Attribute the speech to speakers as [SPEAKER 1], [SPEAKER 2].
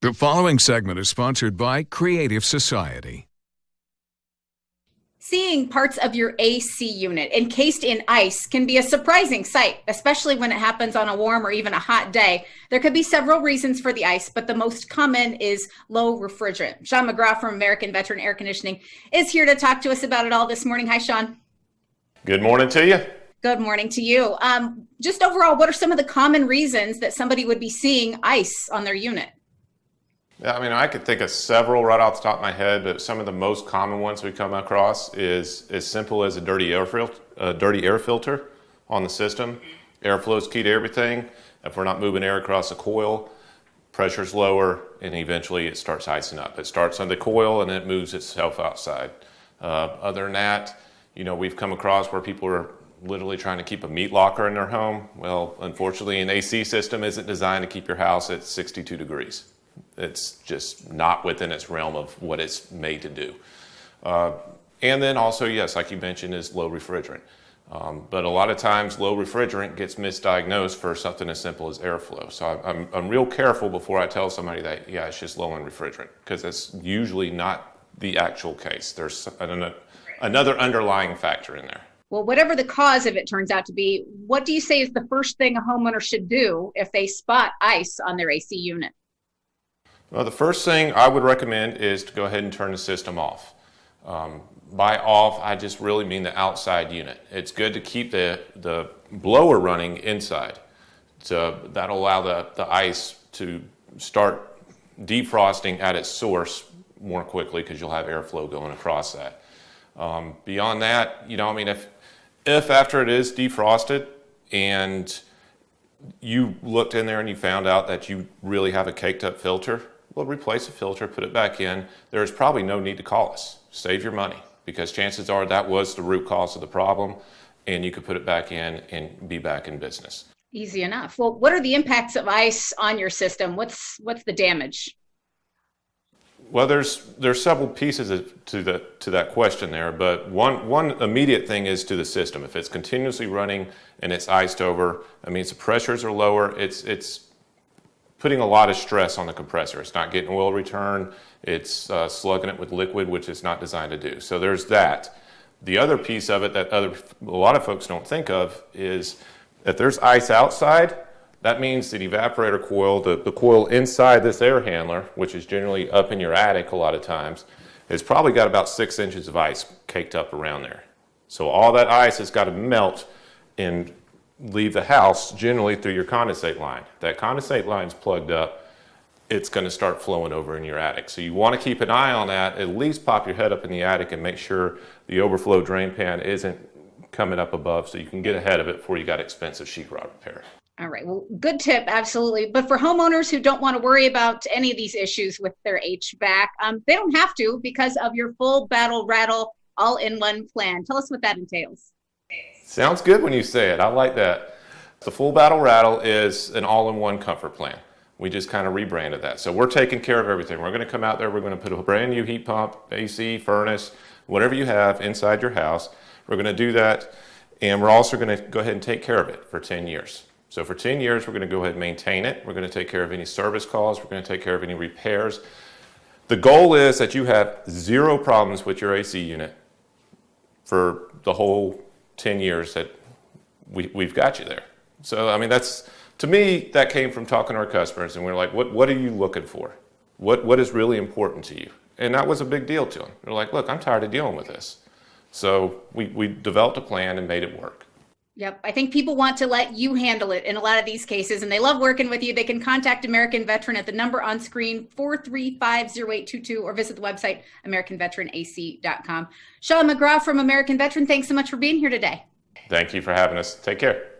[SPEAKER 1] The following segment is sponsored by Creative Society.
[SPEAKER 2] Seeing parts of your AC unit encased in ice can be a surprising sight, especially when it happens on a warm or even a hot day. There could be several reasons for the ice, but the most common is low refrigerant. Sean McGraw from American Veteran Air Conditioning is here to talk to us about it all this morning. Hi, Sean.
[SPEAKER 3] Good morning to you.
[SPEAKER 2] Good morning to you. Just overall, what are some of the common reasons that somebody would be seeing ice on their unit?
[SPEAKER 3] Yeah, I could think of several right off the top of my head, but some of the most common ones we come across is as simple as a dirty air filter on the system. Airflow is key to everything. If we're not moving air across the coil, pressure's lower, and eventually it starts icing up. It starts on the coil and it moves itself outside. Other than that, we've come across where people are literally trying to keep a meat locker in their home. Well, unfortunately, an AC system isn't designed to keep your house at 62 degrees. It's just not within its realm of what it's made to do. And then also, yes, like you mentioned, is low refrigerant. But a lot of times low refrigerant gets misdiagnosed for something as simple as airflow. So I'm real careful before I tell somebody that, yeah, it's just low in refrigerant, because that's usually not the actual case. There's another underlying factor in there.
[SPEAKER 2] Well, whatever the cause of it turns out to be, what do you say is the first thing a homeowner should do if they spot ice on their AC unit?
[SPEAKER 3] Well, the first thing I would recommend is to go ahead and turn the system off. By off, I just really mean the outside unit. It's good to keep the blower running inside. So that'll allow the ice to start defrosting at its source more quickly, because you'll have airflow going across that. Beyond that, if after it is defrosted and you looked in there and you found out that you really have a caked up filter, well, replace the filter, put it back in. There's probably no need to call us. Save your money, because chances are that was the root cause of the problem, and you could put it back in and be back in business.
[SPEAKER 2] Easy enough. Well, what are the impacts of ice on your system? What's the damage?
[SPEAKER 3] Well, there's several pieces to that question there, but one immediate thing is to the system. If it's continuously running and it's iced over, that means the pressures are lower. It's putting a lot of stress on the compressor. It's not getting oil return. It's slugging it with liquid, which it's not designed to do. So there's that. The other piece of it that a lot of folks don't think of is that there's ice outside. That means the evaporator coil, the coil inside this air handler, which is generally up in your attic a lot of times, has probably got about 6 inches of ice caked up around there. So all that ice has got to melt and leave the house generally through your condensate line. That condensate line's plugged up, it's going to start flowing over in your attic. So you want to keep an eye on that. At least pop your head up in the attic and make sure the overflow drain pan isn't coming up above, so you can get ahead of it before you got expensive sheetrock repair.
[SPEAKER 2] All right. Well, good tip. Absolutely. But for homeowners who don't want to worry about any of these issues with their HVAC, they don't have to, because of your full battle rattle all-in-one plan. Tell us what that entails.
[SPEAKER 3] Sounds good when you say it. I like that. The full battle rattle is an all-in-one comfort plan. We just kind of rebranded that. So we're taking care of everything. We're going to come out there. We're going to put a brand new heat pump, AC, furnace, whatever you have inside your house. We're going to do that. And we're also going to go ahead and take care of it for 10 years. So for 10 years, we're going to go ahead and maintain it. We're going to take care of any service calls. We're going to take care of any repairs. The goal is that you have zero problems with your AC unit for the whole 10 years that we've got you there. So, that's, to me, that came from talking to our customers, and we're like, what are you looking for? What is really important to you? And that was a big deal to them. They're like, look, I'm tired of dealing with this. So we developed a plan and made it work.
[SPEAKER 2] Yep. I think people want to let you handle it in a lot of these cases, and they love working with you. They can contact American Veteran at the number on screen, 435-0822, or visit the website, AmericanVeteranAC.com. Sean McGraw from American Veteran, thanks so much for being here today.
[SPEAKER 3] Thank you for having us. Take care.